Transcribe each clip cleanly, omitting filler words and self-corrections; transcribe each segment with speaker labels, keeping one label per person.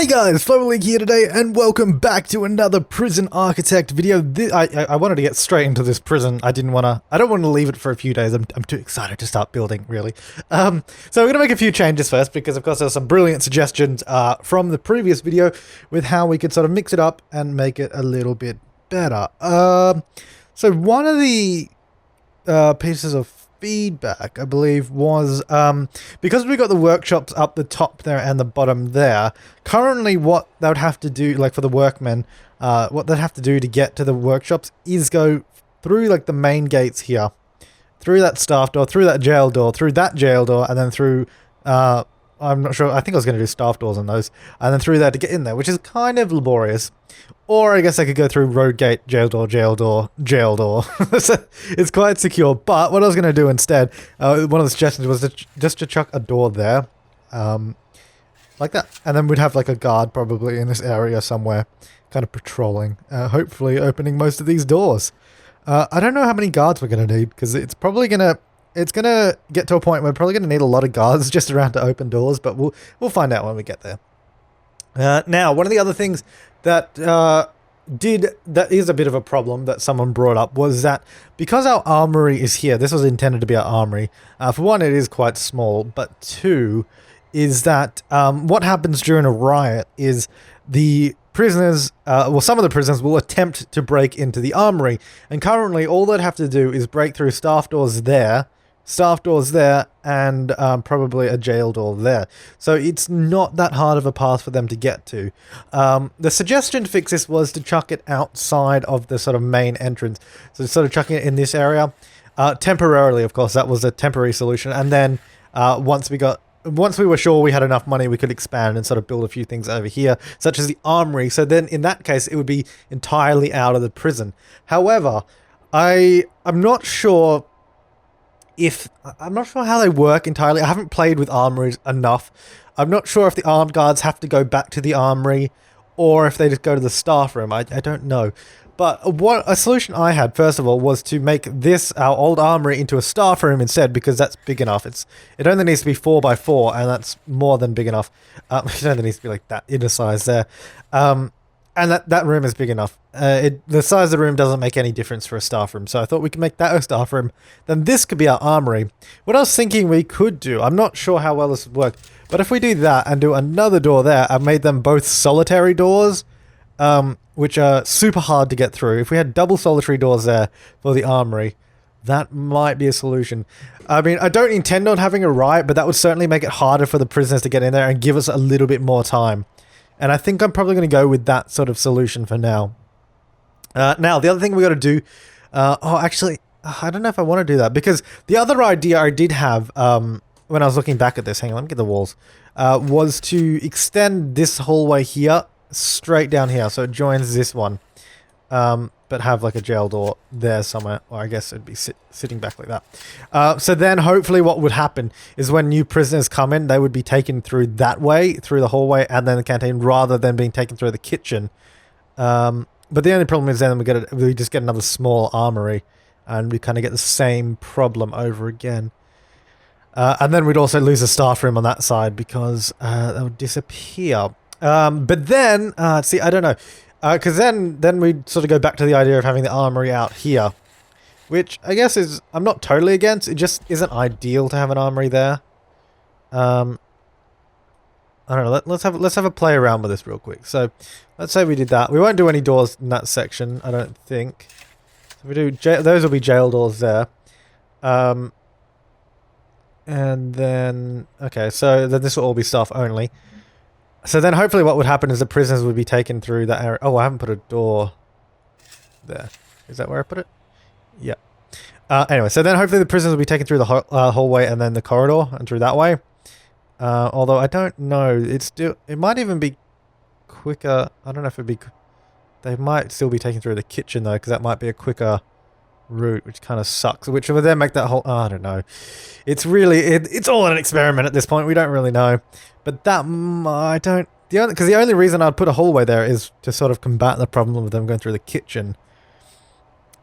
Speaker 1: Hey guys, Flabaliki here today, and welcome back to another Prison Architect video. I wanted to get straight into this prison. I don't want to leave it for a few days. I'm too excited to start building, really. So we're going to make a few changes first, because of course there's some brilliant suggestions from the previous video with how we could sort of mix it up and make it a little bit better. So one of the pieces of feedback, I believe, was because we got the workshops up the top there and the bottom there, currently what they would have to do, like for the workmen, what they'd have to do to get to the workshops is go through like the main gates here, through that staff door, through that jail door, and then through I'm not sure, I think I was going to do staff doors on those, and then through there to get in there, which is kind of laborious. Or I guess I could go through road gate, jail door, jail door, jail door. So it's quite secure. But what I was going to do instead, one of the suggestions was just to chuck a door there, like that. And then we'd have like a guard probably in this area somewhere, kind of patrolling, hopefully opening most of these doors. I don't know how many guards we're going to need, because it's probably going to... It's going to get to a point where we're probably going to need a lot of guards just around to open doors, but we'll find out when we get there. Now, one of the other things that is a bit of a problem that someone brought up was that because our armory is here, this was intended to be our armory. For one, it is quite small, but two, is that what happens during a riot is the prisoners, well, some of the prisoners will attempt to break into the armory, and currently all they'd have to do is break through staff doors there, and probably a jail door there. So it's not that hard of a path for them to get to. The suggestion to fix this was to chuck it outside of the sort of main entrance. So sort of chucking it in this area. Temporarily, of course, that was a temporary solution. And then once we were sure we had enough money, we could expand and sort of build a few things over here, such as the armory. So then in that case, it would be entirely out of the prison. However, I'm not sure how they work entirely. I haven't played with armories enough. I'm not sure if the armed guards have to go back to the armory or if they just go to the staff room. I don't know. But a solution I had, first of all, was to make this, our old armory, into a staff room instead, because that's big enough. It only needs to be 4x4, and that's more than big enough. It only needs to be like that inner size there. And that room is big enough. The size of the room doesn't make any difference for a staff room, so I thought we could make that a staff room. Then this could be our armory. What I was thinking we could do, I'm not sure how well this would work, but if we do that and do another door there, I've made them both solitary doors, which are super hard to get through. If we had double solitary doors there for the armory, that might be a solution. I mean, I don't intend on having a riot, but that would certainly make it harder for the prisoners to get in there and give us a little bit more time. And I think I'm probably going to go with that sort of solution for now. Now, the other thing we got to do... actually, I don't know if I want to do that, because the other idea I did have when I was looking back at this, hang on, let me get the walls, was to extend this hallway here straight down here, so it joins this one, but have like a jail door there somewhere, or I guess it'd be sitting back like that. So then hopefully what would happen is when new prisoners come in, they would be taken through that way, through the hallway and then the canteen, rather than being taken through the kitchen. But the only problem is then we just get another small armory, and we kind of get the same problem over again. And then we'd also lose a staff room on that side, because that would disappear. But then, see, I don't know. Because then we'd sort of go back to the idea of having the armory out here, which I guess is, I'm not totally against, it just isn't ideal to have an armory there. I don't know, let's have a play around with this real quick. So, let's say we did that. We won't do any doors in that section, I don't think. So we do, those will be jail doors there. And then, okay, so then this will all be staff only. So then hopefully what would happen is the prisoners would be taken through that area. Oh, I haven't put a door there. Is that where I put it? Yeah. Anyway, so then hopefully the prisoners will be taken through the hallway and then the corridor and through that way. Although I don't know. It might even be quicker. I don't know if it'd be... They might still be taken through the kitchen though, because that might be a quicker route, which kind of sucks. Which would then make that whole... Oh, I don't know. It's really... It's all an experiment at this point. We don't really know. But that, I don't... Because the only reason I'd put a hallway there is to sort of combat the problem of them going through the kitchen.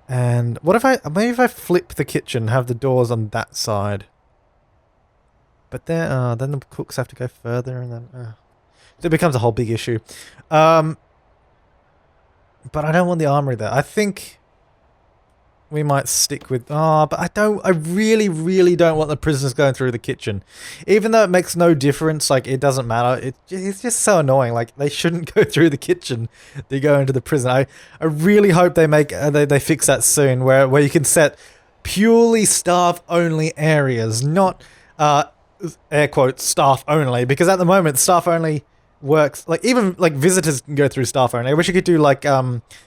Speaker 1: And what if maybe if I flip the kitchen, have the doors on that side. But then the cooks have to go further, and then... So it becomes a whole big issue. But I don't want the armory there. I think we might stick with... Oh, but I really, really don't want the prisoners going through the kitchen. Even though it makes no difference, like, it doesn't matter. It's just so annoying. Like, they shouldn't go through the kitchen to go into the prison. I really hope they make... they fix that soon, where you can set purely staff-only areas, not, air quotes, staff only. Because at the moment, staff only works... Like, even, like, visitors can go through staff only. I wish you could do, like,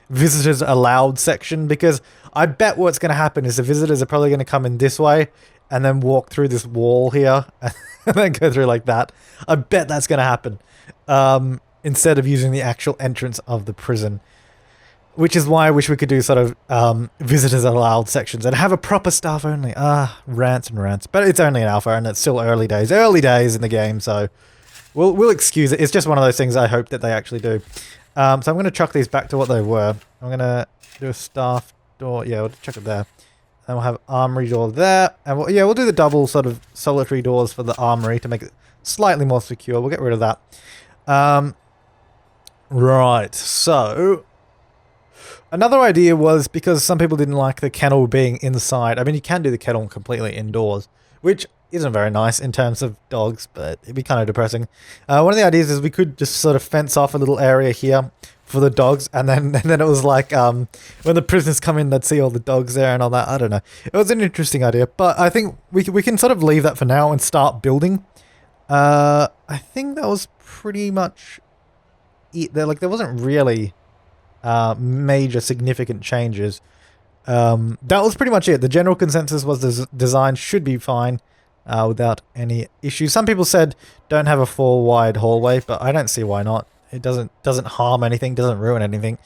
Speaker 1: visitors allowed section, because... I bet what's going to happen is the visitors are probably going to come in this way and then walk through this wall here and then go through like that. I bet that's going to happen instead of using the actual entrance of the prison, which is why I wish we could do sort of visitors allowed sections and have a proper staff only. Rants and rants. But it's only an alpha and it's still early days in the game, so we'll excuse it. It's just one of those things I hope that they actually do. So I'm going to chuck these back to what they were. I'm going to do a staff door. Yeah, we'll chuck it there. And we'll have armory door there. And we'll do the double sort of solitary doors for the armory to make it slightly more secure. We'll get rid of that. Right, so... Another idea was, because some people didn't like the kennel being inside. I mean, you can do the kennel completely indoors, which isn't very nice in terms of dogs, but it'd be kind of depressing. One of the ideas is we could just sort of fence off a little area here for the dogs, and then it was like when the prisoners come in, they'd see all the dogs there and all that. I don't know. It was an interesting idea, but I think we can sort of leave that for now and start building. I think that was pretty much it. There wasn't really major significant changes. That was pretty much it. The general consensus was the design should be fine without any issues. Some people said don't have a 4 wide hallway, but I don't see why not. It doesn't harm anything, doesn't ruin anything.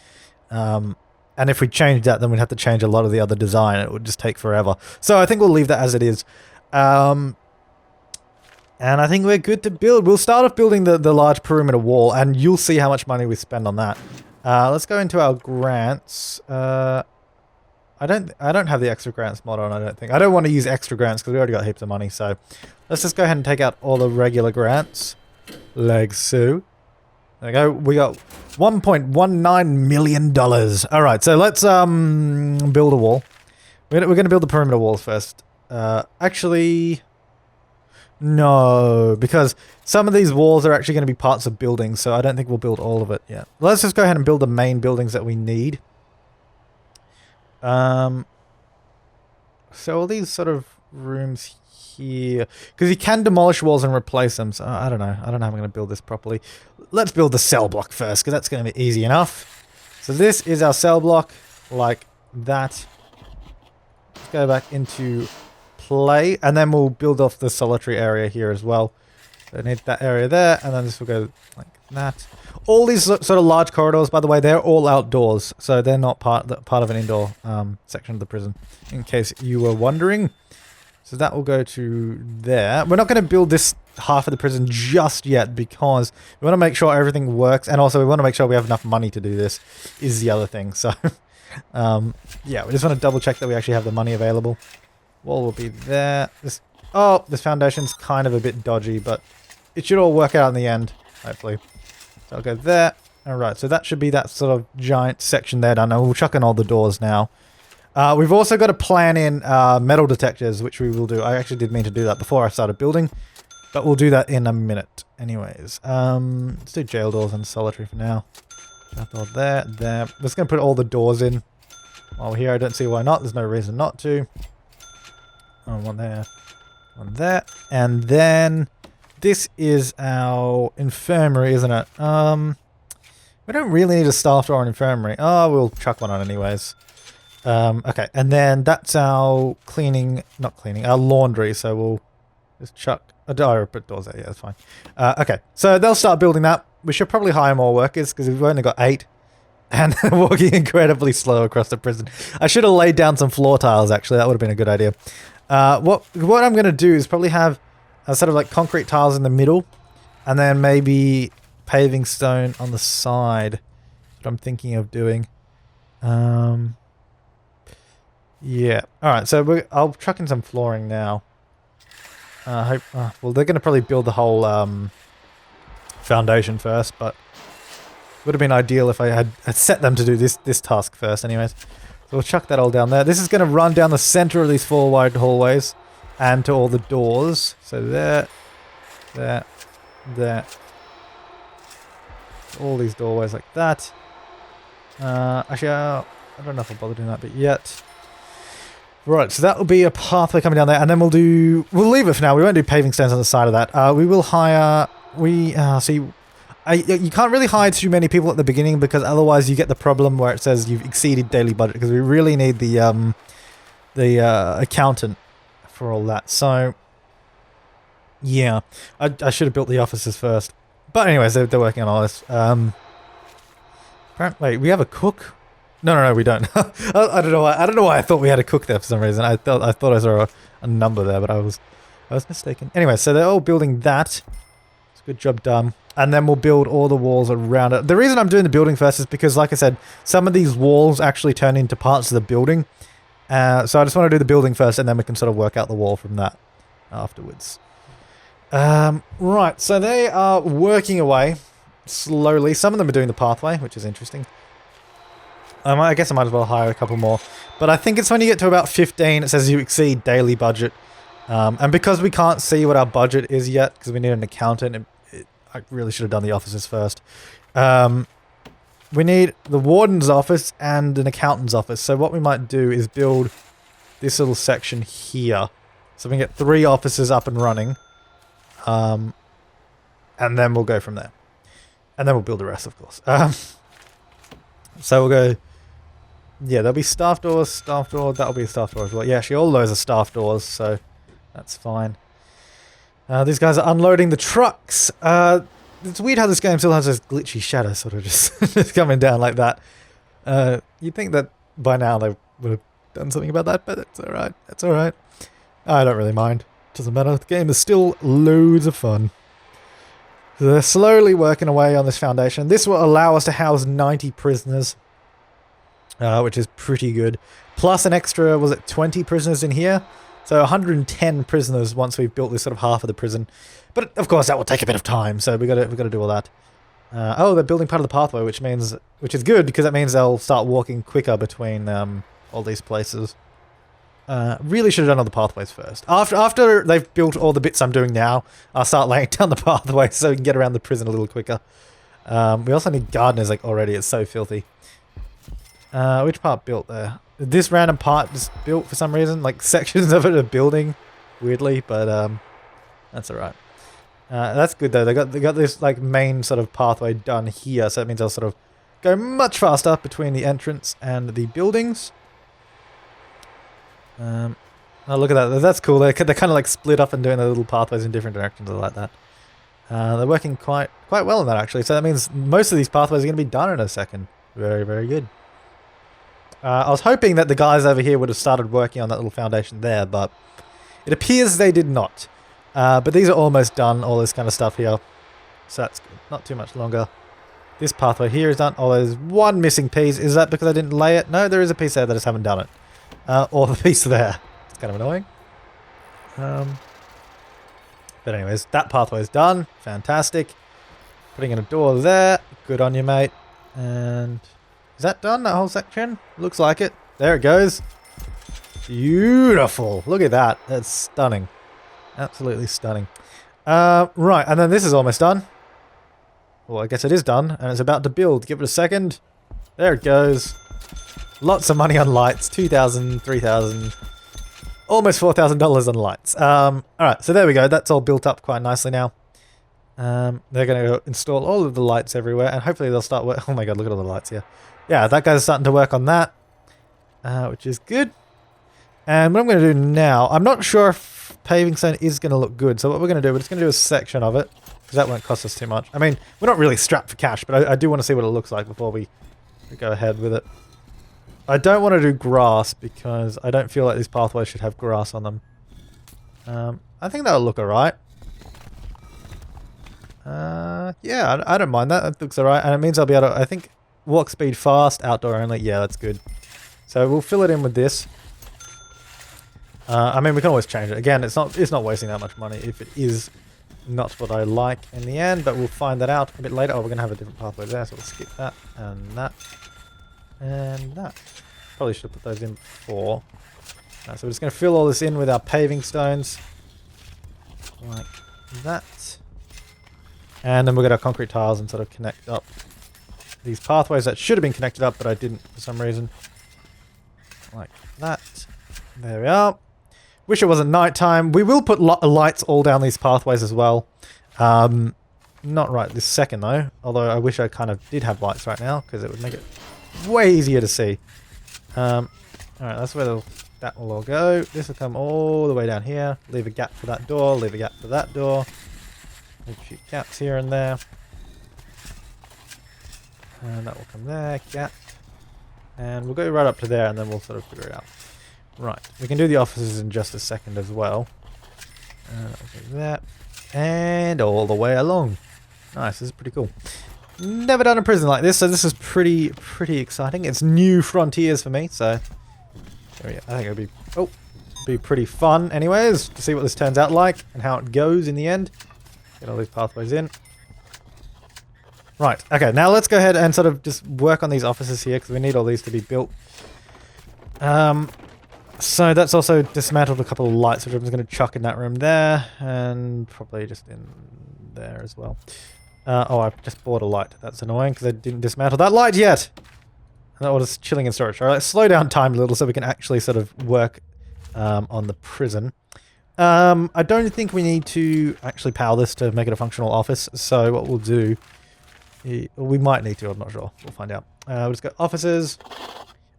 Speaker 1: And if we change that, then we'd have to change a lot of the other design. It would just take forever. So I think we'll leave that as it is. And I think we're good to build. We'll start off building the large perimeter wall, and you'll see how much money we spend on that. Let's go into our grants. I don't have the extra grants mod on, I don't think. I don't want to use extra grants because we already got heaps of money, so let's just go ahead and take out all the regular grants. Like so. There we go. We got $1.19 million. Alright, so let's build a wall. We're going to build the perimeter walls first. Actually... No, because some of these walls are actually going to be parts of buildings, so I don't think we'll build all of it yet. Let's just go ahead and build the main buildings that we need. So all these sort of rooms here, because you can demolish walls and replace them, so I don't know how I'm going to build this properly. Let's build the cell block first, because that's going to be easy enough. So this is our cell block, like that. Let's go back into play, and then we'll build off the solitary area here as well. So I need that area there, and then this will go like that. All these sort of large corridors, by the way, they're all outdoors, so they're not part of an indoor section of the prison, in case you were wondering. So that will go to there. We're not going to build this half of the prison just yet, because we want to make sure everything works, and also we want to make sure we have enough money to do this, is the other thing. So, yeah, we just want to double check that we actually have the money available. Wall will be there. This foundation's kind of a bit dodgy, but it should all work out in the end, hopefully. So I'll go there. Alright, so that should be that sort of giant section there done. And we'll chuck in all the doors now. We've also got to plan in metal detectors, which we will do. I actually did mean to do that before I started building, but we'll do that in a minute. Anyways, let's do jail doors and solitary for now. That door there, there. I'm just going to put all the doors in. While we're here, I don't see why not. There's no reason not to. Oh, one there, and then this is our infirmary, isn't it? We don't really need a staff door or an infirmary. Oh, we'll chuck one on anyways. Okay, and then that's our our laundry. So we'll just chuck a door, put doors there. Yeah, that's fine. Okay, so they'll start building that. We should probably hire more workers because we've only got 8. And they're walking incredibly slow across the prison. I should have laid down some floor tiles, actually. That would have been a good idea. What I'm going to do is probably have a sort of like concrete tiles in the middle, and then maybe paving stone on the side. That's what I'm thinking of doing. Yeah. Alright, so I'll chuck in some flooring now. Well, they're going to probably build the whole foundation first, but would have been ideal if I had set them to do this task first anyways. So we'll chuck that all down there. This is going to run down the center of these 4 wide hallways and to all the doors. So there, all these doorways like that. Actually, I don't know if I'll bother doing that bit yet. Right, so that will be a pathway coming down there, and then we'll leave it for now. We won't do paving stones on the side of that. We will hire, you can't really hire too many people at the beginning because otherwise you get the problem where it says you've exceeded daily budget, because we really need the accountant for all that. So, yeah, I should have built the offices first. But anyways, they're working on all this. Wait, we have a cook? No, we don't. I don't know why. I don't know why I thought we had a cook there for some reason. I thought I saw a number there, but I was mistaken. Anyway, so they're all building that. It's a good job done. And then we'll build all the walls around it. The reason I'm doing the building first is because, like I said, some of these walls actually turn into parts of the building. So I just want to do the building first, and then we can sort of work out the wall from that afterwards. Right, so they are working away slowly. Some of them are doing the pathway, which is interesting. I guess I might as well hire a couple more. But I think it's when you get to about 15, it says you exceed daily budget. And because we can't see what our budget is yet, because we need an accountant, I really should have done the offices first. We need the warden's office and an accountant's office. So what we might do is build this little section here. So we can get 3 offices up and running. And then we'll go from there. And then we'll build the rest, of course. So we'll go... Yeah, there'll be staff doors, that'll be a staff door as well. Yeah, actually all those are staff doors, so that's fine. These guys are unloading the trucks. It's weird how this game still has this glitchy shadow sort of just coming down like that. You'd think that by now they would have done something about that, but it's alright. It's alright. I don't really mind. Doesn't matter. The game is still loads of fun. So they're slowly working away on this foundation. This will allow us to house 90 prisoners, which is pretty good. Plus an extra, was it 20 prisoners in here? So 110 prisoners once we've built this sort of half of the prison. But of course that will take a bit of time, so we got to do all that. Oh, they're building part of the pathway, which is good because that means they'll start walking quicker between all these places. Really should have done all the pathways first. After they've built all the bits I'm doing now, I'll start laying down the pathway so we can get around the prison a little quicker. We also need gardeners like already. It's so filthy. Which part built there? This random part just built for some reason. Like sections of it are building weirdly, but that's alright. That's good though. They got this like main sort of pathway done here, so that means I'll sort of go much faster between the entrance and the buildings. Oh, look at that. That's cool. They're kind of like split up and doing their little pathways in different directions. I like that. They're working quite well in that actually. So that means most of these pathways are going to be done in a second. Very, very good. I was hoping that the guys over here would have started working on that little foundation there, but it appears they did not. But these are almost done, all this kind of stuff here. So that's good. Not too much longer. This pathway here is done. Oh, there's one missing piece. Is that because I didn't lay it? No, there is a piece there that I just haven't done it. Or the piece there. It's kind of annoying. But anyways, that pathway is done. Fantastic. Putting in a door there. Good on you, mate. And is that done, that whole section? Looks like it. There it goes. Beautiful. Look at that. That's stunning. Absolutely stunning. Right, and then this is almost done. Well, I guess it is done, and it's about to build. Give it a second. There it goes. Lots of money on lights. 2,000, 3,000. Almost $4,000 on lights. Alright, so there we go. That's all built up quite nicely now. They're going to install all of the lights everywhere, and hopefully they'll start work. Oh my god, look at all the lights here. Yeah, that guy's starting to work on that, which is good. And what I'm going to do now, I'm not sure if paving stone is going to look good. So what we're going to do, we're just going to do a section of it, because that won't cost us too much. I mean, we're not really strapped for cash, but I do want to see what it looks like before we go ahead with it. I don't want to do grass, because I don't feel like these pathways should have grass on them. I think that'll look alright. Yeah, I don't mind that. That looks alright. And it means I'll be able to, I think, walk speed fast, outdoor only. Yeah, that's good. So we'll fill it in with this. I mean, we can always change it. Again, it's not wasting that much money if it is not what I like in the end, but we'll find that out a bit later. Oh, we're going to have a different pathway there, so we'll skip that and that and that. Probably should have put those in before. Right, so we're just going to fill all this in with our paving stones. Like that. And then we'll get our concrete tiles and sort of connect up these pathways that should have been connected up, but I didn't for some reason. Like that. There we are. Wish it wasn't nighttime. We will put lights all down these pathways as well. Not right this second though, although I wish I kind of did have lights right now because it would make it way easier to see. Alright, that's where that will all go. This will come all the way down here. Leave a gap for that door, leave a gap for that door. Leave a few gaps here and there. And that will come there, gap. And we'll go right up to there and then we'll sort of figure it out. Right, we can do the offices in just a second as well. And that will go there. And all the way along. Nice, this is pretty cool. Never done a prison like this, so this is pretty exciting. It's new frontiers for me, so I think it'll be pretty fun anyways to see what this turns out like and how it goes in the end. Get all these pathways in. Right, okay, now let's go ahead and sort of just work on these offices here because we need all these to be built. So that's also dismantled a couple of lights, which I'm just going to chuck in that room there and probably just in there as well. Oh, I just bought a light. That's annoying because I didn't dismantle that light yet. That was chilling in storage. All right, let's slow down time a little so we can actually sort of work on the prison. I don't think we need to actually power this to make it a functional office. So what we'll do, we might need to, I'm not sure. We'll find out. We'll just go offices.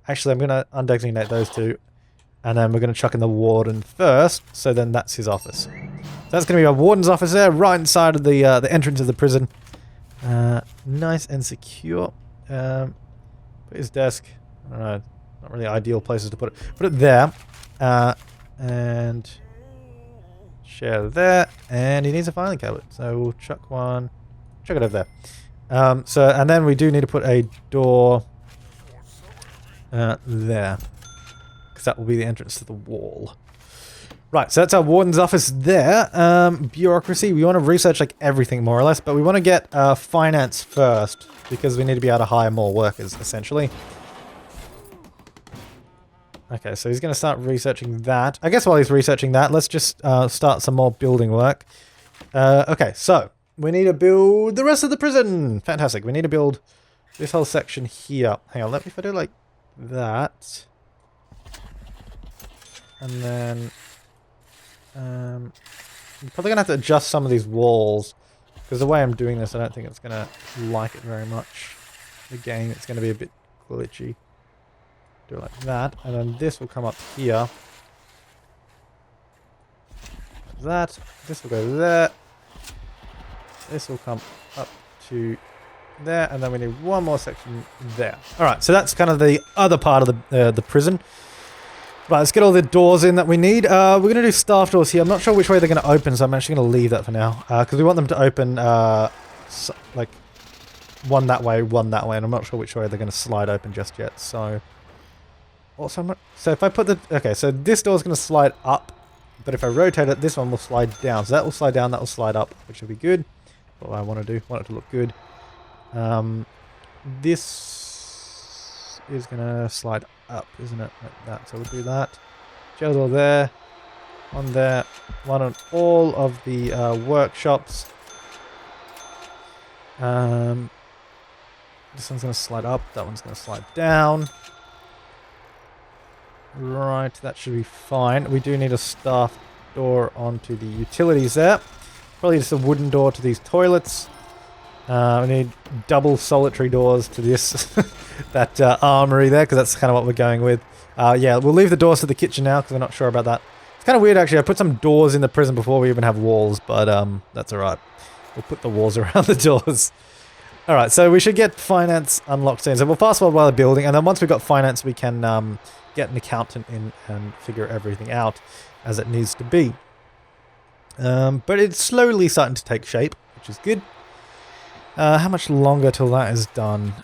Speaker 1: Actually, I'm going to undesignate those two. And then we're going to chuck in the warden first. So then that's his office. So that's going to be our warden's office there, right inside of the entrance of the prison. Nice and secure. Put his desk. I don't know. Not really ideal places to put it. Put it there. And share there. And he needs a filing cabinet. So we'll chuck one. Chuck it over there. And then we do need to put a door there. Because that will be the entrance to the wall. Right, so that's our warden's office there. Bureaucracy, we want to research like everything more or less, but we want to get finance first because we need to be able to hire more workers, essentially. Okay, so he's going to start researching that. I guess while he's researching that, let's just start some more building work. Okay, so we need to build the rest of the prison. Fantastic. We need to build this whole section here. Hang on, let me do it like that. And then I'm probably going to have to adjust some of these walls because the way I'm doing this, I don't think it's going to like it very much. Again, it's going to be a bit glitchy. Do it like that. And then this will come up here. Like that. This will go there. This will come up to there. And then we need one more section there. Alright, so that's kind of the other part of the prison. Right, let's get all the doors in that we need. We're going to do staff doors here. I'm not sure which way they're going to open, so I'm actually going to leave that for now. Because we want them to open, like, one that way, and I'm not sure which way they're going to slide open just yet. So, also, so if I put the... Okay, so this door's going to slide up, but if I rotate it, this one will slide down. So that will slide down, that will slide up, which will be good. What I want to do, want it to look good. This is going to slide up, isn't it? Like that. So we'll do that. Gel door there. One there. One on all of the workshops. This one's going to slide up. That one's going to slide down. Right, that should be fine. We do need a staff door onto the utilities there. Probably just a wooden door to these toilets. We need double solitary doors to this, that armory there, because that's kind of what we're going with. Yeah, we'll leave the doors to the kitchen now, because we're not sure about that. It's kind of weird, actually. I put some doors in the prison before we even have walls, but that's alright. We'll put the walls around the doors. Alright, so we should get finance unlocked soon. So we'll fast forward while they're building, and then once we've got finance, we can get an accountant in and figure everything out as it needs to be. But it's slowly starting to take shape, which is good. How much longer till that is done?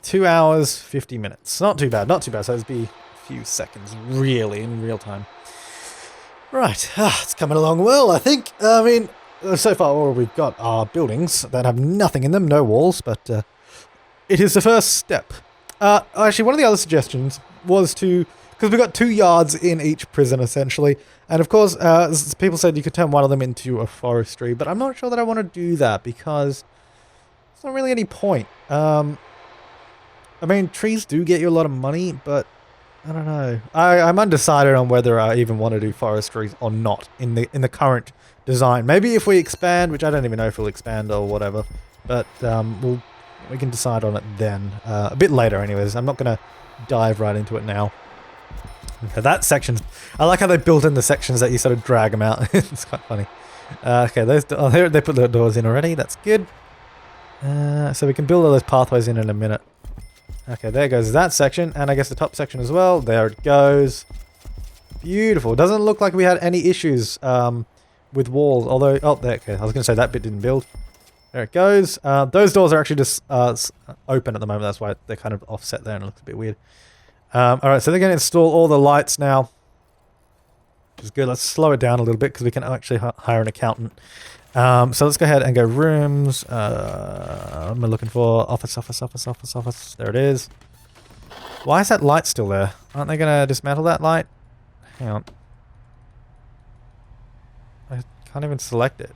Speaker 1: 2 hours, 50 minutes. Not too bad, not too bad. So it'll be a few seconds, really, in real time. Right, it's coming along well, I think. I mean, So far all we've got are buildings that have nothing in them, no walls, but it is the first step. Actually, one of the other suggestions was to, because we've got 2 yards in each prison essentially, and of course people said you could turn one of them into a forestry, but I'm not sure that I want to do that because there's not really any point. I mean, trees do get you a lot of money, but I don't know. I'm undecided on whether I even want to do forestry or not in the current design. Maybe if we expand, which I don't even know if we'll expand or whatever, but we can decide on it then. A bit later anyways. I'm not going to dive right into it now. Okay, that section, I like how they built in the sections that you sort of drag them out. It's quite funny. Okay, here they put the doors in already. That's good. So we can build all those pathways in a minute. Okay, there goes that section, and I guess the top section as well. There it goes. Beautiful. Doesn't look like we had any issues with walls, although... Oh, there, okay, I was going to say that bit didn't build. There it goes. Those doors are actually just open at the moment. That's why they're kind of offset there and it looks a bit weird. Alright, so they're going to install all the lights now. Which is good. Let's slow it down a little bit because we can actually hire an accountant. So let's go ahead and go rooms. What am I looking for? Office. There it is. Why is that light still there? Aren't they going to dismantle that light? Hang on. I can't even select it.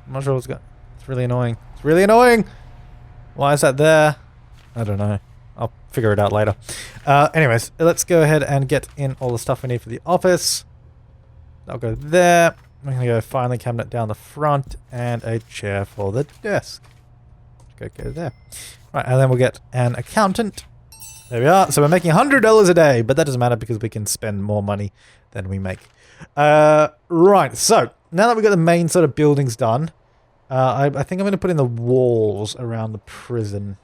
Speaker 1: I'm not sure what's going on. It's really annoying. It's really annoying! Why is that there? I don't know. I'll figure it out later. Anyways, let's go ahead and get in all the stuff we need for the office. That'll go there. I'm going to go filing cabinet down the front and a chair for the desk. Go there. Right, and then we'll get an accountant. There we are. So we're making $100 a day, but that doesn't matter because we can spend more money than we make. Right, so now that we've got the main sort of buildings done, I think I'm going to put in the walls around the prison.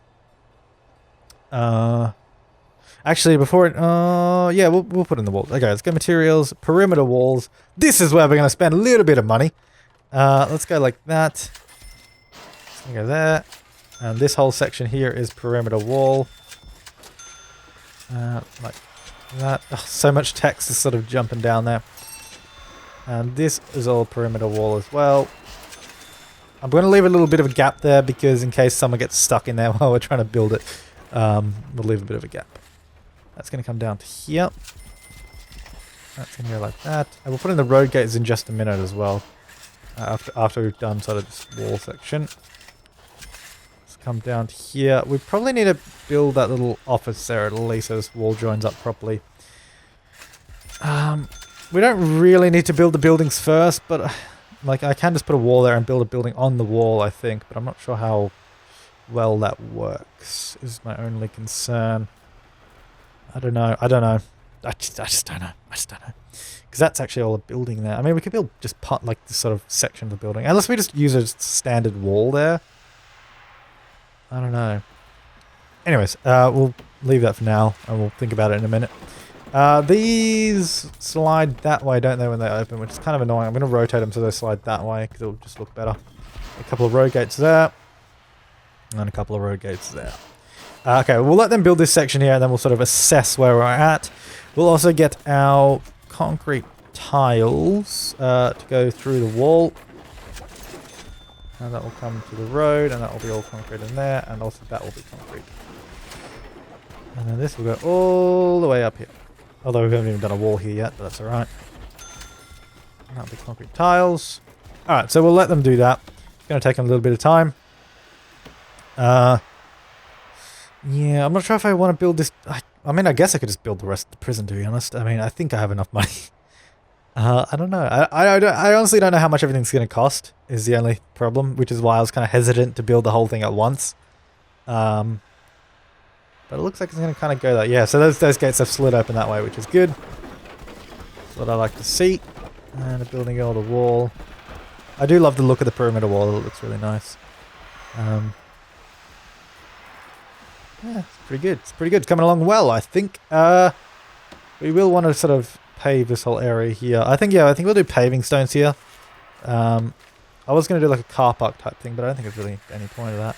Speaker 1: Actually, before it... yeah, we'll put in the walls. Okay, let's go materials, perimeter walls. This is where we're going to spend a little bit of money. Let's go like that. Let's go there. And this whole section here is perimeter wall. Like that. Oh, so much text is sort of jumping down there. And this is all perimeter wall as well. I'm going to leave a little bit of a gap there because in case someone gets stuck in there while we're trying to build it, we'll leave a bit of a gap. That's going to come down to here. That's going to go like that. And we'll put in the road gates in just a minute as well. After we've done sort of this wall section. Let's come down to here. We probably need to build that little office there at least so this wall joins up properly. We don't really need to build the buildings first, but like I can just put a wall there and build a building on the wall, I think. But I'm not sure how well that works, is my only concern. I don't know. I just don't know. Because that's actually all a building there. I mean, we could build just part, like this sort of section of the building. Unless we just use a standard wall there. I don't know. Anyways, we'll leave that for now, and we'll think about it in a minute. These slide that way, don't they, when they open, which is kind of annoying. I'm going to rotate them so they slide that way, because it'll just look better. A couple of road gates there. And a couple of road gates there. Okay, we'll let them build this section here, and then we'll sort of assess where we're at. We'll also get our concrete tiles to go through the wall. And that will come to the road, and that will be all concrete in there, and also that will be concrete. And then this will go all the way up here. Although we haven't even done a wall here yet, but that's alright. That'll be concrete tiles. Alright, so we'll let them do that. It's going to take them a little bit of time. Yeah, I'm not sure if I want to build this... I mean, I guess I could just build the rest of the prison, to be honest. I mean, I think I have enough money. I don't know. I honestly don't know how much everything's going to cost, is the only problem, which is why I was kind of hesitant to build the whole thing at once. But it looks like it's going to kind of go that. Yeah, so those gates have slid open that way, which is good. That's what I like to see. And a building on the wall. I do love the look of the perimeter wall. It looks really nice. Yeah, it's pretty good. It's pretty good. It's coming along well, I think. We will want to sort of pave this whole area here. I think we'll do paving stones here. I was going to do like a car park type thing, but I don't think there's really any point of that.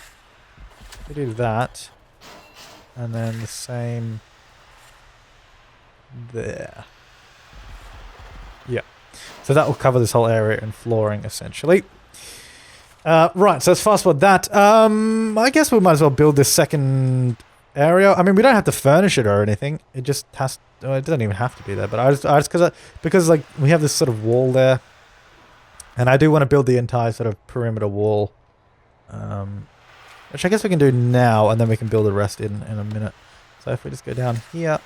Speaker 1: We do that. And then the same there. Yeah. So that will cover this whole area in flooring, essentially. Right, so let's fast forward that. I guess we might as well build this second area. I mean, we don't have to furnish it or anything. It just has. Well, it doesn't even have to be there. But I just because like we have this sort of wall there, and I do want to build the entire sort of perimeter wall, which I guess we can do now, and then we can build the rest in a minute. So if we just go down here,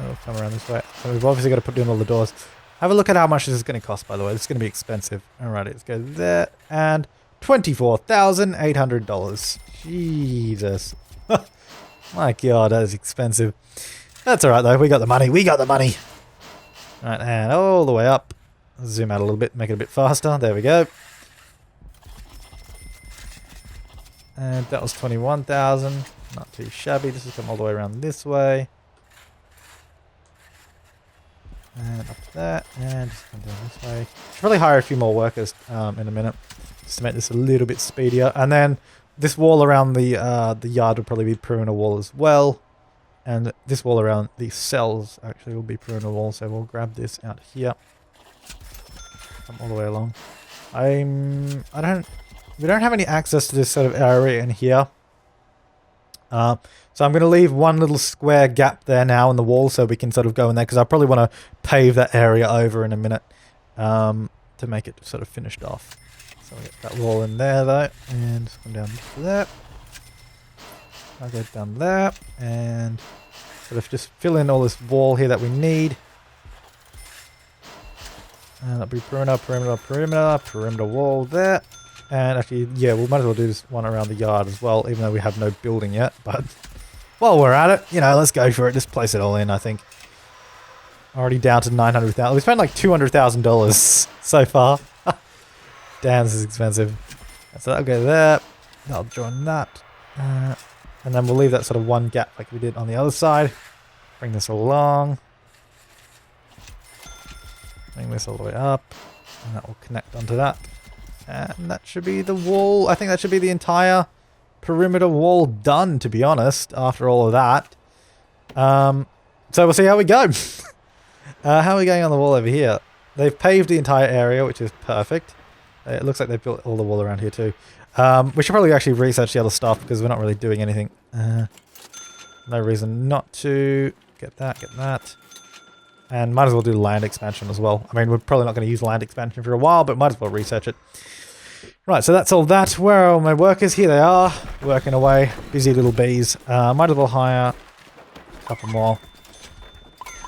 Speaker 1: we'll come around this way. So we've obviously got to put in all the doors. Have a look at how much this is going to cost, by the way. This is going to be expensive. Alright, let's go there. And $24,800. Jesus. My god, that is expensive. That's alright though. We got the money. We got the money. Alright, and all the way up. Zoom out a little bit. Make it a bit faster. There we go. And that was 21,000. Not too shabby. This has come all the way around this way. And up there, and just come down this way. Should probably hire a few more workers in a minute, just to make this a little bit speedier. And then this wall around the yard will probably be perimeter wall as well. And this wall around the cells actually will be perimeter wall. So we'll grab this out here. Come all the way along. We don't have any access to this sort of area in here. So I'm going to leave one little square gap there now in the wall so we can sort of go in there, because I probably want to pave that area over in a minute to make it sort of finished off. So we'll get that wall in there though, and just come down to there. I'll go down there and sort of just fill in all this wall here that we need. And that'll be perimeter wall there. And actually, yeah, we might as well do this one around the yard as well, even though we have no building yet. But while we're at it, you know, let's go for it. Just place it all in, I think. Already down to $900,000. We spent like $200,000 so far. Damn, this is expensive. So that'll go there. That'll join that. And then we'll leave that sort of one gap like we did on the other side. Bring this along. Bring this all the way up. And that will connect onto that. And that should be the wall. I think that should be the entire perimeter wall done, to be honest, after all of that. So we'll see how we go. How are we going on the wall over here? They've paved the entire area, which is perfect. It looks like they've built all the wall around here too. We should probably actually research the other stuff because we're not really doing anything. No reason not to. Get that. And might as well do land expansion as well. I mean, we're probably not going to use land expansion for a while, but might as well research it. Right, so that's all that. Where are all my workers? Here they are, working away. Busy little bees. Might as well hire a couple more.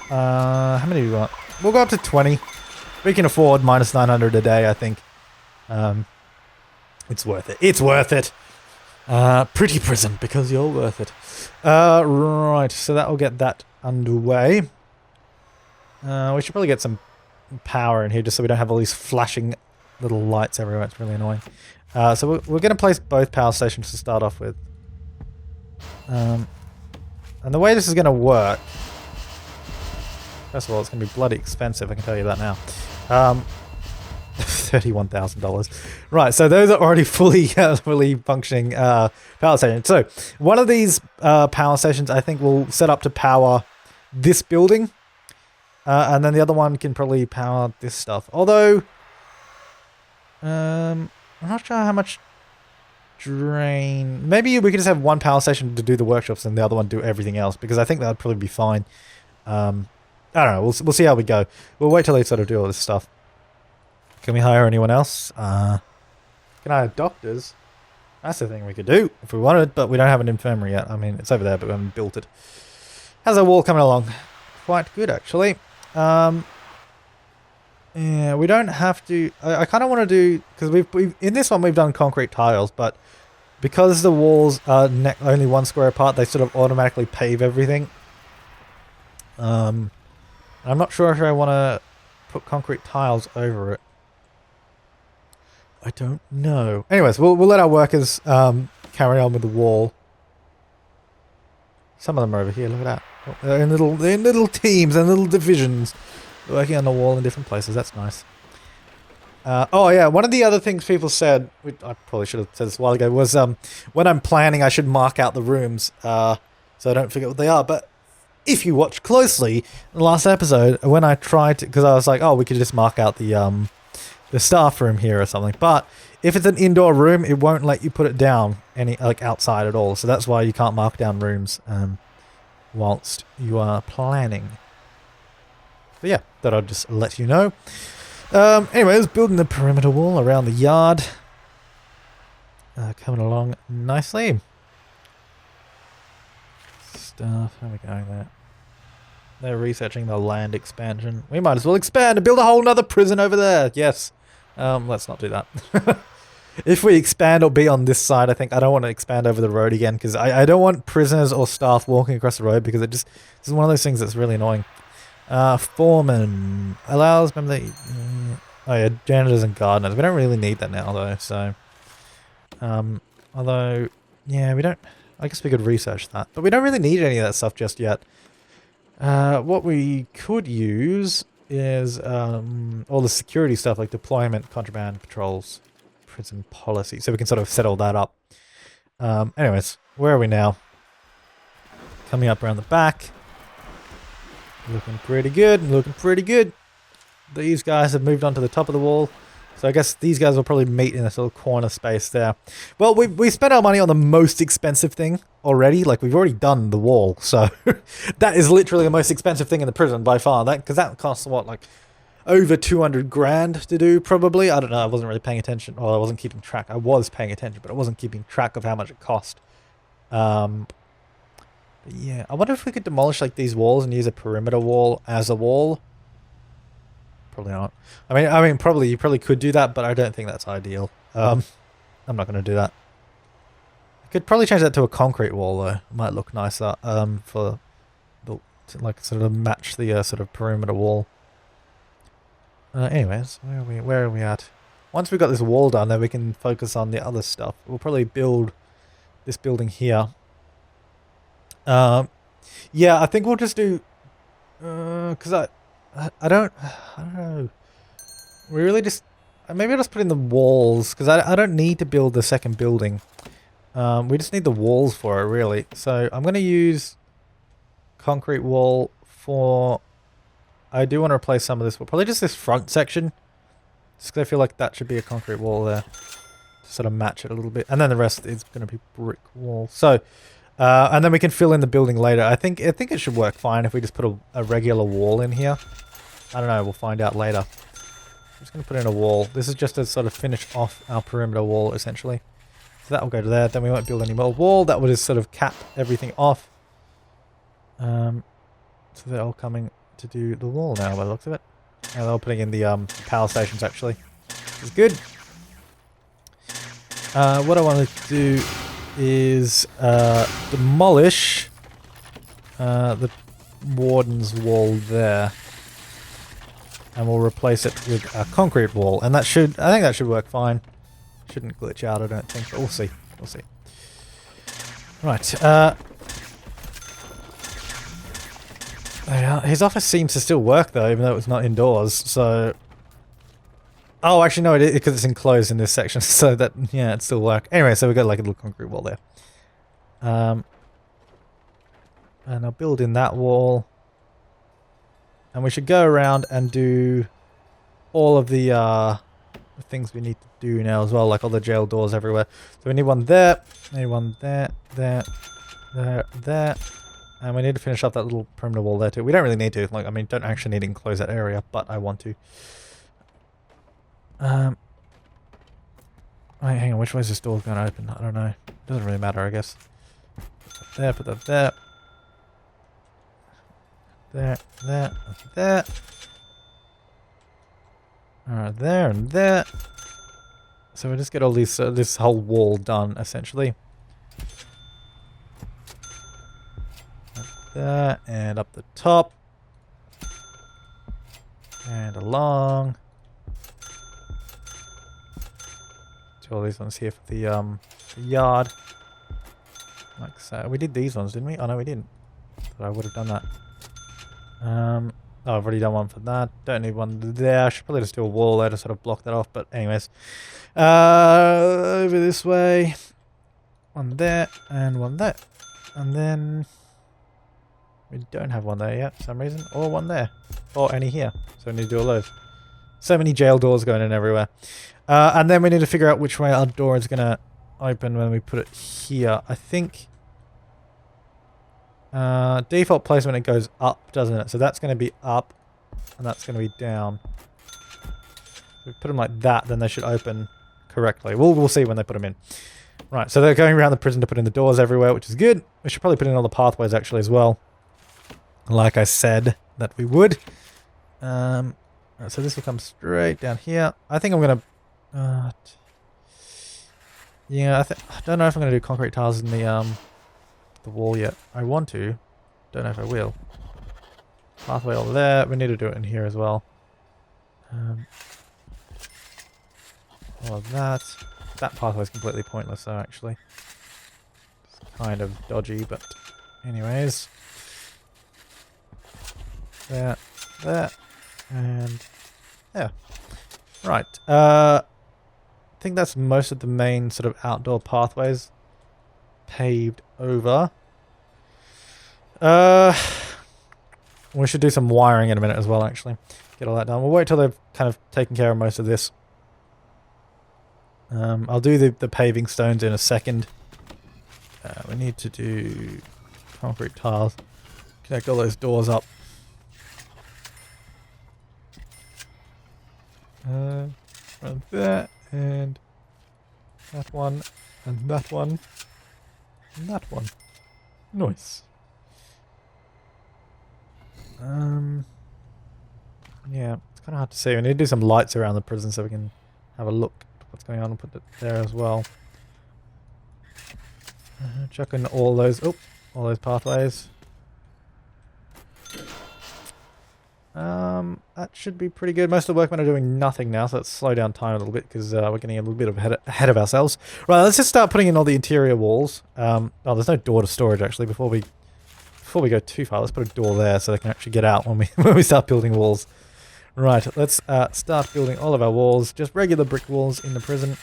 Speaker 1: How many do we want? We'll go up to 20. We can afford minus 900 a day, I think. It's worth it. It's worth it. Pretty prison, because you're worth it. Right, so that will get that underway. We should probably get some power in here just so we don't have all these flashing little lights everywhere. It's really annoying. So we're going to place both power stations to start off with. And the way this is going to work... First of all, it's going to be bloody expensive, I can tell you that now. $31,000. Right, so those are already fully functioning power stations. So one of these power stations I think will set up to power this building. And then the other one can probably power this stuff. Although, I'm not sure how much drain... Maybe we could just have one power station to do the workshops and the other one do everything else, because I think that would probably be fine. I don't know, we'll see how we go. We'll wait till they sort of do all this stuff. Can we hire anyone else? Can I hire doctors? That's the thing we could do if we wanted, but we don't have an infirmary yet. I mean, it's over there, but we haven't built it. How's our wall coming along? Quite good, actually. Yeah, we don't have to... I kind of want to do... Because we've in this one we've done concrete tiles, but because the walls are only one square apart, they sort of automatically pave everything. I'm not sure if I want to put concrete tiles over it. I don't know. Anyways, we'll let our workers carry on with the wall. Some of them are over here. Look at that. They're in little teams and little divisions, working on the wall in different places. That's nice. Oh yeah, one of the other things people said, which I probably should have said this a while ago, was when I'm planning, I should mark out the rooms so I don't forget what they are. But if you watch closely, in the last episode, when I tried to, because I was like, oh, we could just mark out the staff room here or something. But if it's an indoor room, it won't let you put it down any like outside at all. So that's why you can't mark down rooms whilst you are planning. But yeah, thought I'd just let you know. Anyways, building the perimeter wall around the yard. Coming along nicely. Stuff, how are we going there? They're researching the land expansion. We might as well expand and build a whole nother prison over there. Yes. Let's not do that. If we expand or be on this side, I think I don't want to expand over the road again because I don't want prisoners or staff walking across the road because this is one of those things that's really annoying. Foreman allows, remember the, oh yeah, janitors and gardeners. We don't really need that now though, so. Although, yeah, we don't, I guess we could research that. But we don't really need any of that stuff just yet. What we could use is all the security stuff like deployment, contraband, patrols, prison policy. So we can sort of set all that up. Anyways, where are we now? Coming up around the back. Looking pretty good, looking pretty good. These guys have moved on to the top of the wall. So I guess these guys will probably meet in this little corner space there. Well, we spent our money on the most expensive thing already. Like, we've already done the wall. So that is literally the most expensive thing in the prison by far. Because that costs, what, like, over 200 grand to do, probably? I don't know. I wasn't really paying attention. Or I wasn't keeping track. I was paying attention, but I wasn't keeping track of how much it cost. But yeah, I wonder if we could demolish, like, these walls and use a perimeter wall as a wall. Probably not. I mean, probably you probably could do that, but I don't think that's ideal. I'm not going to do that. I could probably change that to a concrete wall, though. It might look nicer. For the like sort of match the sort of perimeter wall. Anyways, where are we at? Once we've got this wall done, then we can focus on the other stuff. We'll probably build this building here. Yeah, I think we'll just do because I don't know. We really just maybe I'll just put in the walls because I don't need to build the second building. We just need the walls for it really. So I'm going to use concrete wall for. I do want to replace some of this. Probably just this front section, just because I feel like that should be a concrete wall there to sort of match it a little bit, and then the rest is going to be brick wall. So. And then we can fill in the building later. I think it should work fine if we just put a regular wall in here. I don't know, we'll find out later. I'm just going to put in a wall. This is just to sort of finish off our perimeter wall, essentially. So that will go to there. Then we won't build any more wall. That will just sort of cap everything off. So they're all coming to do the wall now by the looks of it. And they're all putting in the power stations, actually. Which is good. What I want to do is demolish the warden's wall there, and we'll replace it with a concrete wall, and I think that should work fine. Shouldn't glitch out, I don't think, but we'll see. We'll see. Right. Yeah, his office seems to still work though, even though it's not indoors. So. Oh, actually, no, because it's enclosed in this section, so that, yeah, it still works. Anyway, so we've got like a little concrete wall there. And I'll build in that wall. And we should go around and do all of the things we need to do now as well, like all the jail doors everywhere. So we need one there, need one there, there, there. And we need to finish up that little perimeter wall there too. We don't really need to, like, I mean, don't actually need to enclose that area, but I want to. Wait, hang on, which way is this door going to open? I don't know. Doesn't really matter, I guess. Put that there. There, there. Alright, there and there. So we just get all these, this whole wall done, essentially. Up there, and up the top. And along. All these ones here for the yard. Like so. We did these ones, didn't we? Oh no, we didn't. But I would have done that. Oh, I've already done one for that. Don't need one there. I should probably just do a wall there to sort of block that off. But anyways. Over this way. One there and one there. And then we don't have one there yet for some reason. Or one there. Or any here. So we need to do all those. So many jail doors going in everywhere. And then we need to figure out which way our door is going to open when we put it here. I think default placement, it goes up, doesn't it? So that's going to be up and that's going to be down. If we put them like that, then they should open correctly. We'll see when they put them in. Right, so they're going around the prison to put in the doors everywhere, which is good. We should probably put in all the pathways actually as well. Like I said that we would. Right, so this will come straight down here. I think I'm going to... yeah, I don't know if I'm going to do concrete tiles in the wall yet. I want to. Don't know if I will. Pathway over there. We need to do it in here as well. All of that. That pathway is completely pointless though, actually. It's kind of dodgy, but anyways. There, and there. Right. I think that's most of the main sort of outdoor pathways paved over. We should do some wiring in a minute as well, actually. Get all that done. We'll wait till they've kind of taken care of most of this. I'll do the paving stones in a second. We need to do concrete tiles. Connect all those doors up. Right there, and that one, and that one, and that one. Nice. Yeah, it's kind of hard to see. We need to do some lights around the prison so we can have a look at what's going on and put it there as well. Chuck in all those pathways. That should be pretty good. Most of the workmen are doing nothing now, so let's slow down time a little bit because we're getting a little bit ahead of ourselves. Right, let's just start putting in all the interior walls. Oh, there's no door to storage actually. Before we go too far, let's put a door there so they can actually get out when we start building walls. Right, let's start building all of our walls, just regular brick walls in the prison.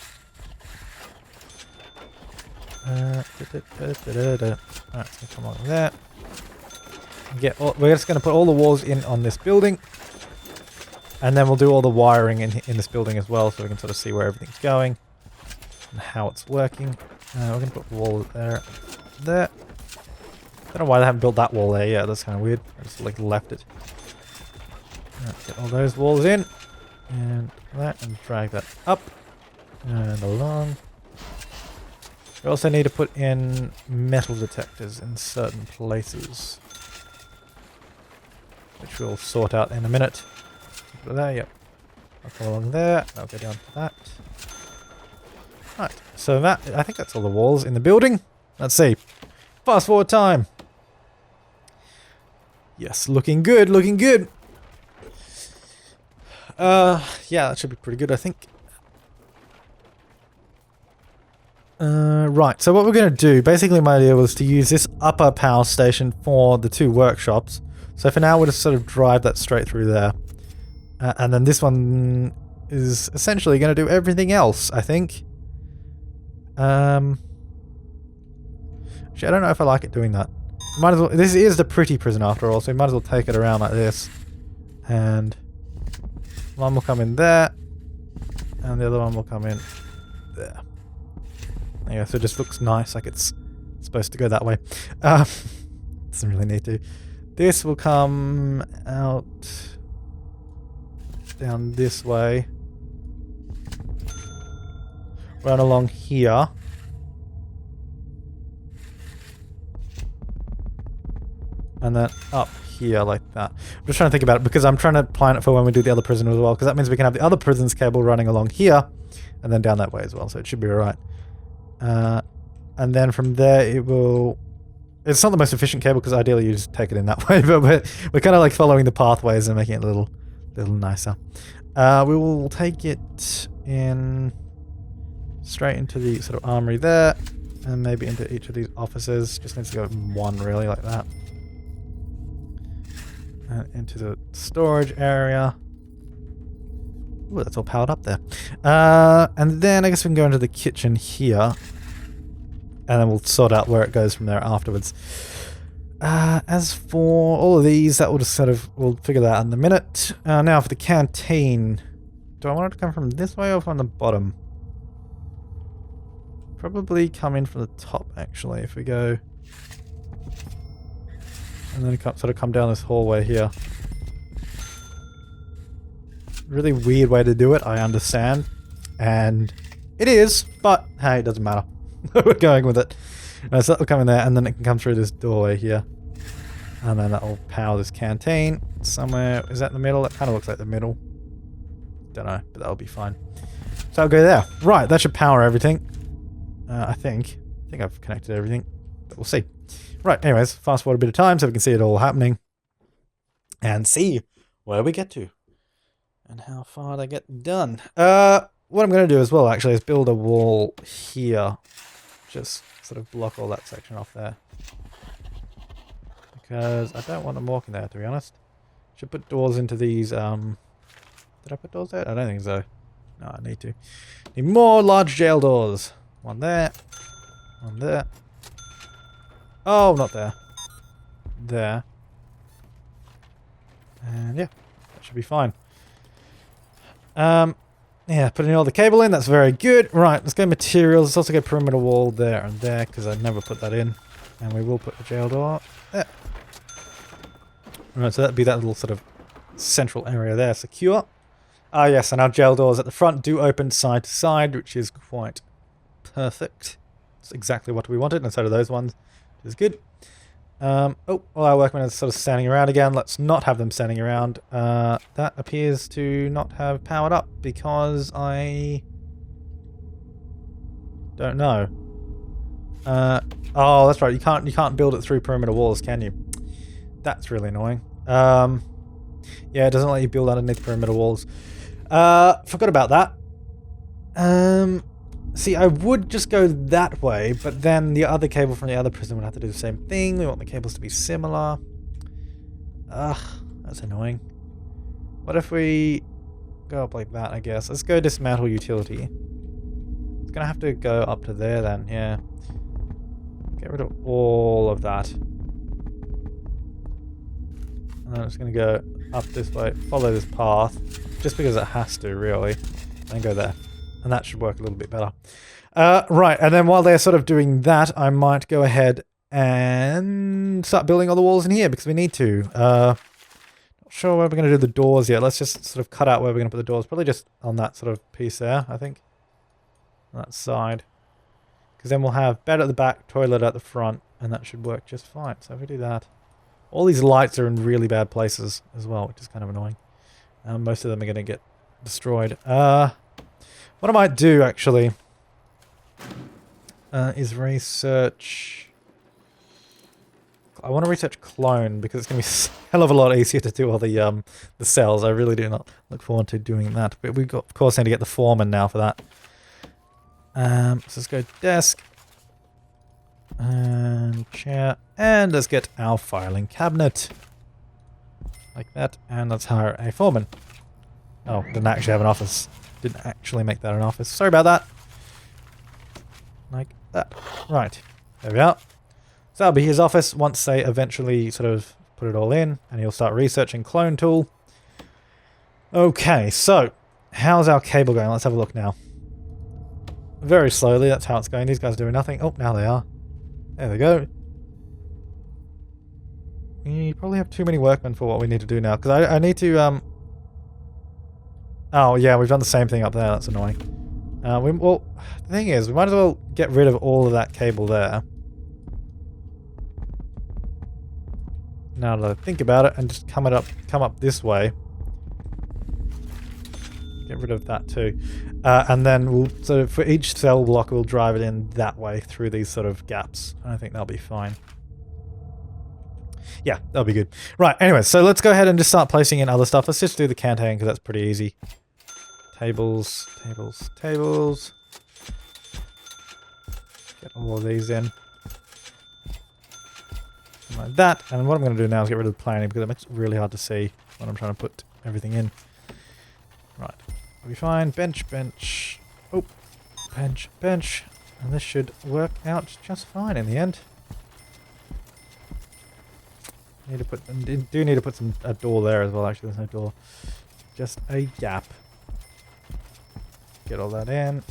Speaker 1: Alright, so come on there. We're just going to put all the walls in on this building, and then we'll do all the wiring in this building as well, so we can sort of see where everything's going and how it's working. We're going to put walls there. I don't know why they haven't built that wall there. Yeah, that's kind of weird. I just like left it. Right, get all those walls in, and that, and drag that up and along. We also need to put in metal detectors in certain places, which we'll sort out in a minute. Put there, yep. I'll come along there. I'll go down to that. Right, so that, I think that's all the walls in the building. Let's see. Fast forward time. Yes, looking good, looking good. Yeah, that should be pretty good, I think. Right, so what we're going to do, basically my idea was to use this upper power station for the two workshops. So for now we'll just sort of drive that straight through there. And then this one is essentially going to do everything else, I think. Actually, I don't know if I like it doing that. Might as well, this is the pretty prison after all, so we might as well take it around like this. And one will come in there, and the other one will come in there. Yeah, so it just looks nice, like it's supposed to go that way. Doesn't really need to. This will come out down this way, run along here, and then up here like that. I'm just trying to think about it because I'm trying to plan it for when we do the other prison as well, because that means we can have the other prison's cable running along here and then down that way as well, so it should be alright. And then from there it will... It's not the most efficient cable because ideally you just take it in that way, but we're kind of like following the pathways and making it a little nicer. We will take it in straight into the sort of armory there, and maybe into each of these offices. Just needs to go in one really, like that. And into the storage area. Ooh, that's all powered up there. And then I guess we can go into the kitchen here. And then we'll sort out where it goes from there afterwards. As for all of these, that will just sort of... We'll figure that out in a minute. Now for the canteen. do I want it to come from this way or from the bottom? Probably come in from the top, actually, if we go... And then sort of come down this hallway here. Really weird way to do it, I understand. And it is, but hey, it doesn't matter. We're going with it. So that'll come in there, and then it can come through this doorway here. And then that'll power this canteen somewhere. Is that in the middle? That kind of looks like the middle. Don't know, but that'll be fine. So I'll go there. Right, that should power everything. I think I've connected everything, but we'll see. Right, anyways, fast forward a bit of time so we can see it all happening. And see where we get to. And how far they get done. What I'm going to do as well, actually, is build a wall here. Just sort of block all that section off there. Because I don't want them walking there, to be honest. Should put doors into these, Did I put doors there? I don't think so. No, I need to. Need more large jail doors. One there. One there. Oh, not there. There. And yeah, that should be fine. Yeah, putting all the cable in, that's very good. Right, let's go materials. Let's also go perimeter wall there and there, because I never put that in. And we will put the jail door there. Right, so that'd be that little sort of central area there, secure. Ah yes, and our jail doors at the front do open side to side, which is quite perfect. It's exactly what we wanted, and so do those ones, which is good. Oh, all our workmen are sort of standing around again. Let's not have them standing around. That appears to not have powered up because I don't know. Oh, that's right. You can't build it through perimeter walls, can you? That's really annoying. Yeah, it doesn't let you build underneath perimeter walls. Forgot about that. See, I would just go that way, but then the other cable from the other prison would have to do the same thing. We want the cables to be similar. Ugh, that's annoying. What if we go up like that, I guess? Let's go dismantle utility. It's gonna have to go up to there then, yeah. Get rid of all of that. And then it's gonna go up this way, follow this path, just because it has to, really. And go there. And that should work a little bit better. Right, and then while they're sort of doing that, I might go ahead and start building all the walls in here, because we need to. Not sure where we're going to do the doors yet. Let's just sort of cut out where we're going to put the doors. Probably just on that sort of piece there, I think. On that side. Because then we'll have bed at the back, toilet at the front, and that should work just fine. So if we do that. All these lights are in really bad places as well, which is kind of annoying. Most of them are going to get destroyed. What I might do, actually, is research... I want to research clone, because it's going to be a hell of a lot easier to do all the cells. I really do not look forward to doing that. But we've got, of course, need to get the foreman now for that. So let's go desk. And chair. And let's get our filing cabinet. Like that. And let's hire a foreman. Oh, didn't actually have an office. Didn't actually make that an office. Sorry about that. Like that. Right. There we are. So that'll be his office once they eventually sort of put it all in. And he'll start researching clone tool. Okay, so how's our cable going? Let's have a look now. Very slowly, that's how it's going. These guys are doing nothing. Oh, now they are. There they go. We probably have too many workmen for what we need to do now. Because I need to... Oh, yeah, we've done the same thing up there. That's annoying. Well, the thing is, we might as well get rid of all of that cable there. Now that I think about it, and just come up this way. Get rid of that too. And then we'll, so for each cell block, we'll drive it in that way through these sort of gaps. And I think that'll be fine. Yeah, that'll be good. Right, anyway, so let's go ahead and just start placing in other stuff. Let's just do the canteen, because that's pretty easy. Tables, tables, tables. Get all of these in. Like that. And what I'm going to do now is get rid of the planning, because it makes it really hard to see when I'm trying to put everything in. Right. We'll be fine. Bench, bench. Oh. Bench, bench. And this should work out just fine in the end. Need to put, do need to put a door there as well. Actually, there's no door. Just a gap. Get all that in.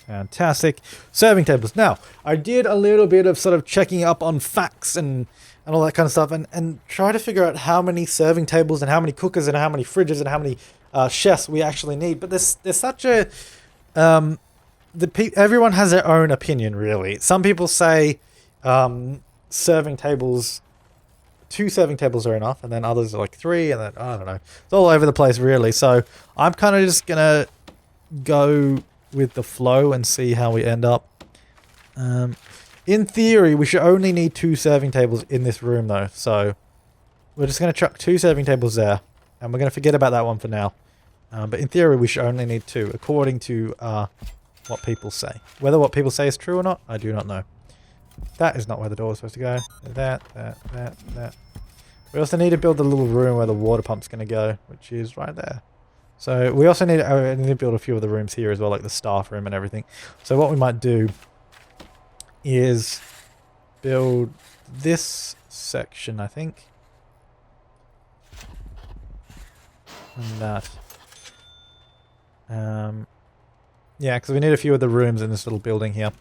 Speaker 1: Fantastic. Serving tables. Now, I did a little bit of sort of checking up on FAQs and all that kind of stuff and try to figure out how many serving tables and how many cookers and how many fridges and how many chefs we actually need. But there's such a... everyone has their own opinion, really. Some people say serving tables... 2 serving tables are enough, and then others are like 3, and then, I don't know. It's all over the place, really. So I'm kind of just going to go with the flow and see how we end up. In theory, we should only need 2 serving tables in this room, though. So we're just going to chuck 2 serving tables there, and we're going to forget about that one for now. But in theory, we should only need 2, according to what people say. Whether what people say is true or not, I do not know. That is not where the door is supposed to go. That. We also need to build the little room where the water pump's going to go, which is right there. So we also need to build a few of the rooms here as well, like the staff room and everything. So what we might do is build this section, I think. And that. Yeah, because we need a few of the rooms in this little building here.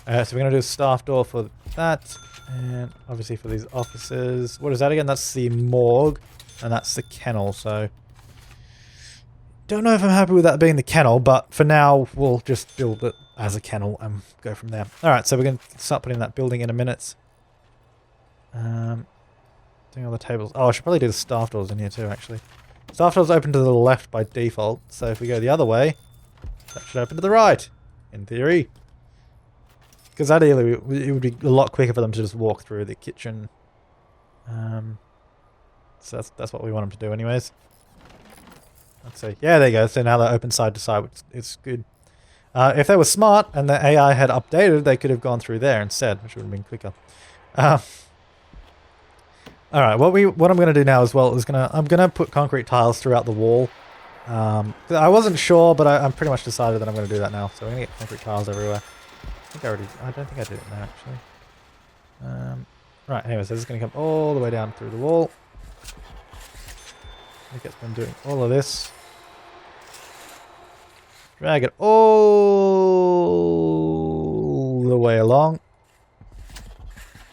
Speaker 1: So we're going to do a staff door for that. And obviously for these offices. What is that again? That's the morgue. And that's the kennel, so... Don't know if I'm happy with that being the kennel, but for now we'll just build it as a kennel and go from there. Alright, so we're going to start putting that building in a minute. Doing all the tables. Oh, I should probably do the staff doors in here too, actually. Staff doors open to the left by default, so if we go the other way, that should open to the right, in theory. Because ideally, it would be a lot quicker for them to just walk through the kitchen. So that's what we want them to do anyways. Let's see. Yeah, there you go. So now they're open side to side, which is good. If they were smart and the AI had updated, they could have gone through there instead, which would have been quicker. Alright, what I'm going to do now as well is I'm going to put concrete tiles throughout the wall. I wasn't sure, but I'm pretty much decided that I'm going to do that now. So we're going to get concrete tiles everywhere. I don't think I did it now, actually. Right, anyways, this is going to come all the way down through the wall. I guess I'm doing all of this. Drag it all the way along.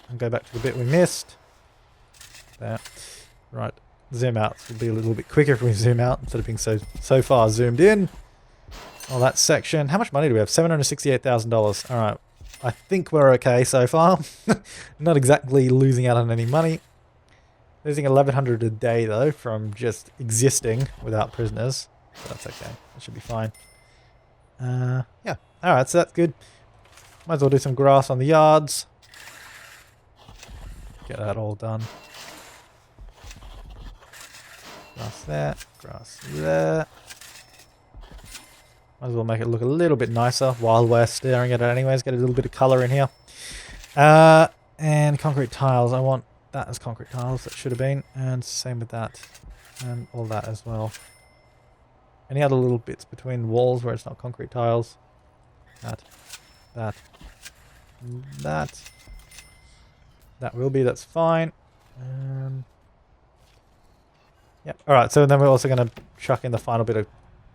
Speaker 1: And go back to the bit we missed. There. Right, zoom out. It'll be a little bit quicker if we zoom out instead of being so far zoomed in. Oh, that section. How much money do we have? $768,000. Alright. I think we're okay so far. Not exactly losing out on any money. Losing $1,100 a day, though, from just existing without prisoners. So that's okay. That should be fine. Yeah. Alright, so that's good. Might as well do some grass on the yards. Get that all done. Grass there. Grass there. Might as well make it look a little bit nicer while we're staring at it anyways. Get a little bit of colour in here. And concrete tiles. I want that as concrete tiles. That should have been. And same with that. And all that as well. Any other little bits between walls where it's not concrete tiles? That. That will be. That's fine. Yep. Alright, so then we're also going to chuck in the final bit of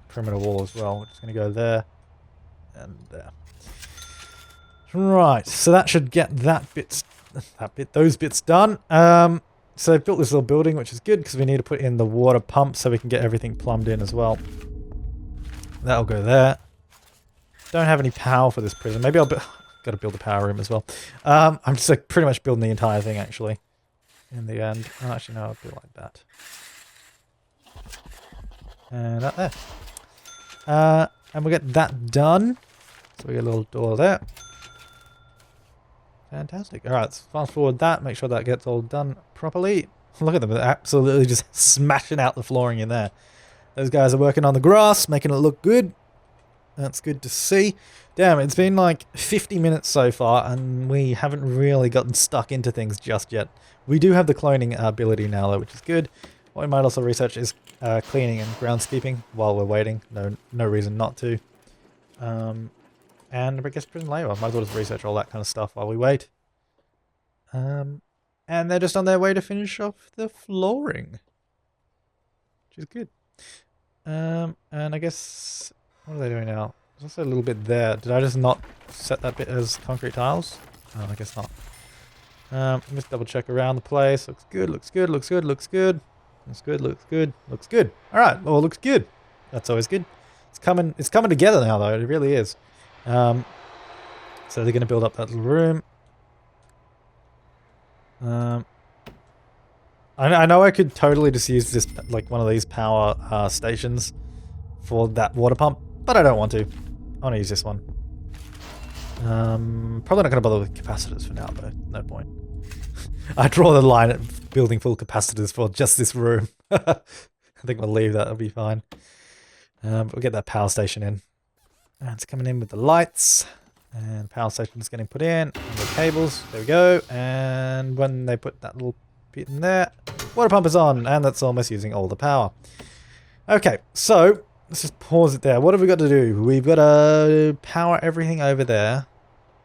Speaker 1: perimeter wall as well. We're just going to go there and there. Right, so that should get those bits done. So they've built this little building, which is good because we need to put in the water pump so we can get everything plumbed in as well. That'll go there. Don't have any power for this prison. Maybe got to build a power room as well. I'm just like pretty much building the entire thing actually. In the end, oh, actually no, I'll do it like that. And up there. And we'll get that done. So we get a little door there. Fantastic. Alright, let's fast forward that. Make sure that gets all done properly. Look at them. They're absolutely just smashing out the flooring in there. Those guys are working on the grass, making it look good. That's good to see. Damn, it's been like 50 minutes so far, and we haven't really gotten stuck into things just yet. We do have the cloning ability now, though, which is good. What we might also research is cleaning and groundskeeping while we're waiting. No reason not to. And I guess prison labor. Might as well just research all that kind of stuff while we wait. And they're just on their way to finish off the flooring. Which is good. And I guess... What are they doing now? There's also a little bit there. Did I just not set that bit as concrete tiles? Oh, I guess not. Let me just double check around the place. Looks good, looks good, looks good, looks good. Looks good, looks good, looks good. Alright, well, looks good. That's always good. It's coming together now, though. It really is. So they're going to build up that little room. I know I could totally just use this, like one of these power stations for that water pump, but I don't want to. I want to use this one. Probably not going to bother with capacitors for now, though. No point. I draw the line at building full capacitors for just this room. I think we'll leave that. That'll be fine. But we'll get that power station in. And it's coming in with the lights. And power station is getting put in. And the cables. There we go. And when they put that little bit in there, water pump is on. And that's almost using all the power. Okay, so let's just pause it there. What have we got to do? We've got to power everything over there.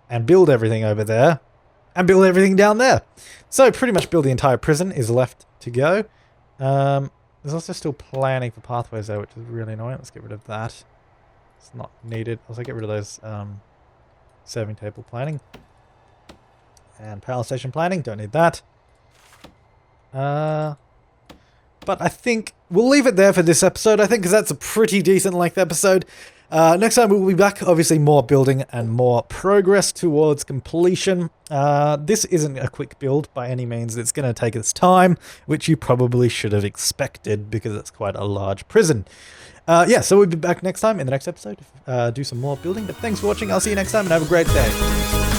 Speaker 1: And build everything over there. And build everything down there. So pretty much build the entire prison is left to go. There's also still planning for pathways there, which is really annoying. Let's get rid of that. It's not needed. Also get rid of those serving table planning. And power station planning. Don't need that. But I think we'll leave it there for this episode, I think, because that's a pretty decent length episode. Next time we'll be back, obviously more building and more progress towards completion. This isn't a quick build by any means. It's going to take its time, which you probably should have expected because it's quite a large prison. Yeah, so we'll be back next time in the next episode. Do some more building. But thanks for watching. I'll see you next time and have a great day.